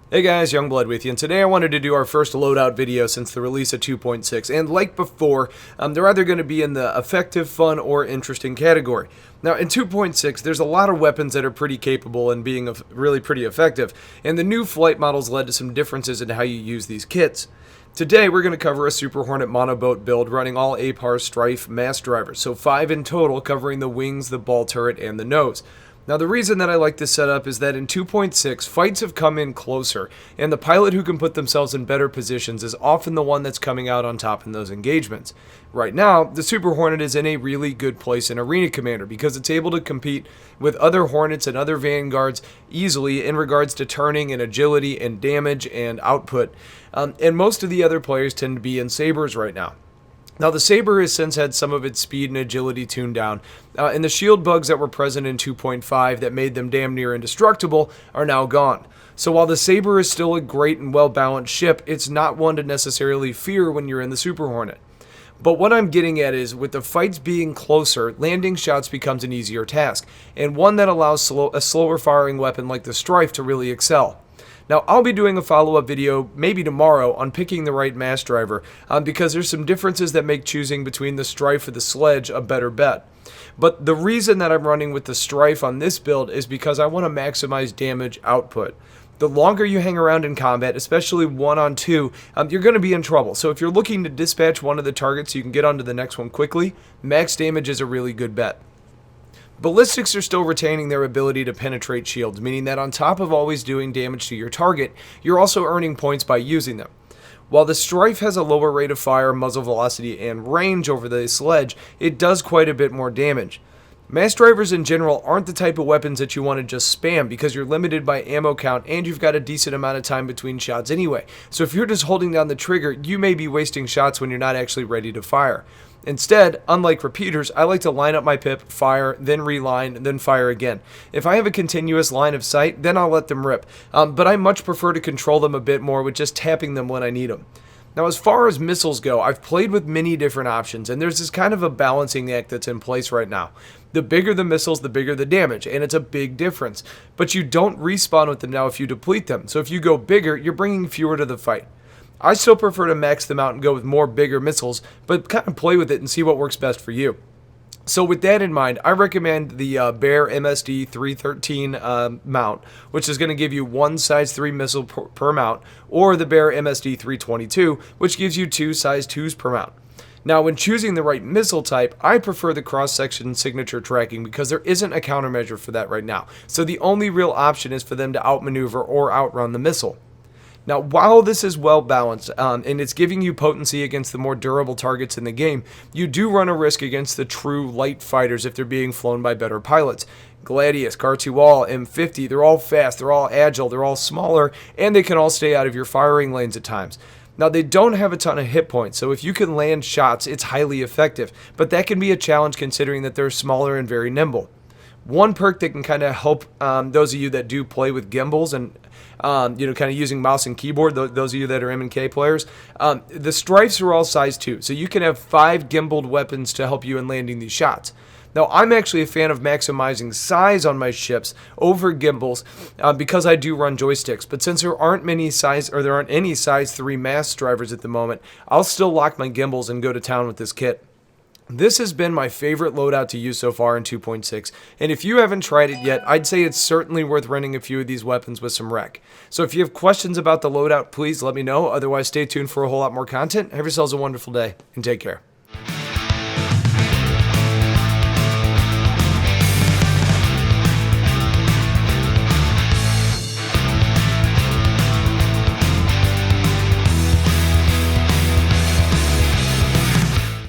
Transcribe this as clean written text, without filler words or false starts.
Hey guys, Youngblood with you, and today I wanted to do our first loadout video since the release of 2.6, and like before, they're either going to be in the effective, fun, or interesting category. Now, in 2.6, there's a lot of weapons that are pretty capable and being really pretty effective, and the new flight models led to some differences in how you use these kits. Today, we're going to cover a Super Hornet monoboat build running all APAR Strife mass drivers, so 5 in total covering the wings, the ball turret, and the nose. Now, the reason that I like this setup is that in 2.6, fights have come in closer, and the pilot who can put themselves in better positions is often the one that's coming out on top in those engagements. Right now, the Super Hornet is in a really good place in Arena Commander because it's able to compete with other Hornets and other Vanguards easily in regards to turning and agility and damage and output, and most of the other players tend to be in Sabres right now. Now, the Sabre has since had some of its speed and agility tuned down, and the shield bugs that were present in 2.5 that made them damn near indestructible are now gone. So while the Sabre is still a great and well-balanced ship, it's not one to necessarily fear when you're in the Super Hornet. But what I'm getting at is, with the fights being closer, landing shots becomes an easier task, and one that allows a slower firing weapon like the Strife to really excel. Now, I'll be doing a follow-up video, maybe tomorrow, on picking the right mass driver, because there's some differences that make choosing between the Strife or the Sledge a better bet. But the reason that I'm running with the Strife on this build is because I want to maximize damage output. The longer you hang around in combat, especially 1-on-2, you're going to be in trouble. So if you're looking to dispatch one of the targets so you can get onto the next one quickly, max damage is a really good bet. Ballistics are still retaining their ability to penetrate shields, meaning that on top of always doing damage to your target, you're also earning points by using them. While the Strife has a lower rate of fire, muzzle velocity, and range over the Sledge, it does quite a bit more damage. Mass drivers in general aren't the type of weapons that you want to just spam because you're limited by ammo count and you've got a decent amount of time between shots anyway. So if you're just holding down the trigger, you may be wasting shots when you're not actually ready to fire. Instead, unlike repeaters, I like to line up my pip, fire, then reline, then fire again. If I have a continuous line of sight, then I'll let them rip. But I much prefer to control them a bit more with just tapping them when I need them. Now, as far as missiles go, I've played with many different options, and there's this kind of a balancing act that's in place right now. The bigger the missiles, the bigger the damage, and it's a big difference. But you don't respawn with them now if you deplete them, so if you go bigger, you're bringing fewer to the fight. I still prefer to max them out and go with more bigger missiles, but kind of play with it and see what works best for you. So with that in mind, I recommend the Bear MSD 313 mount, which is going to give you one size 3 missile per mount, or the Bear MSD 322, which gives you 2 size 2s per mount. Now, when choosing the right missile type, I prefer the cross-section signature tracking because there isn't a countermeasure for that right now. So the only real option is for them to outmaneuver or outrun the missile. Now, while this is well balanced and it's giving you potency against the more durable targets in the game, you do run a risk against the true light fighters if they're being flown by better pilots. Gladius, Car2All, M50, they're all fast, they're all agile, they're all smaller, and they can all stay out of your firing lanes at times. Now, they don't have a ton of hit points, so if you can land shots, it's highly effective, but that can be a challenge considering that they're smaller and very nimble. One perk that can kind of help those of you that do play with gimbals and kind of using mouse and keyboard, those of you that are M&K players, the Strifes are all size 2, so you can have 5 gimbaled weapons to help you in landing these shots. Now, I'm actually a fan of maximizing size on my ships over gimbals because I do run joysticks, but since there aren't any size 3 mass drivers at the moment, I'll still lock my gimbals and go to town with this kit. This has been my favorite loadout to use so far in 2.6, and if you haven't tried it yet, I'd say it's certainly worth renting a few of these weapons with some rec. So if you have questions about the loadout, please let me know. Otherwise, stay tuned for a whole lot more content. Have yourselves a wonderful day, and take care.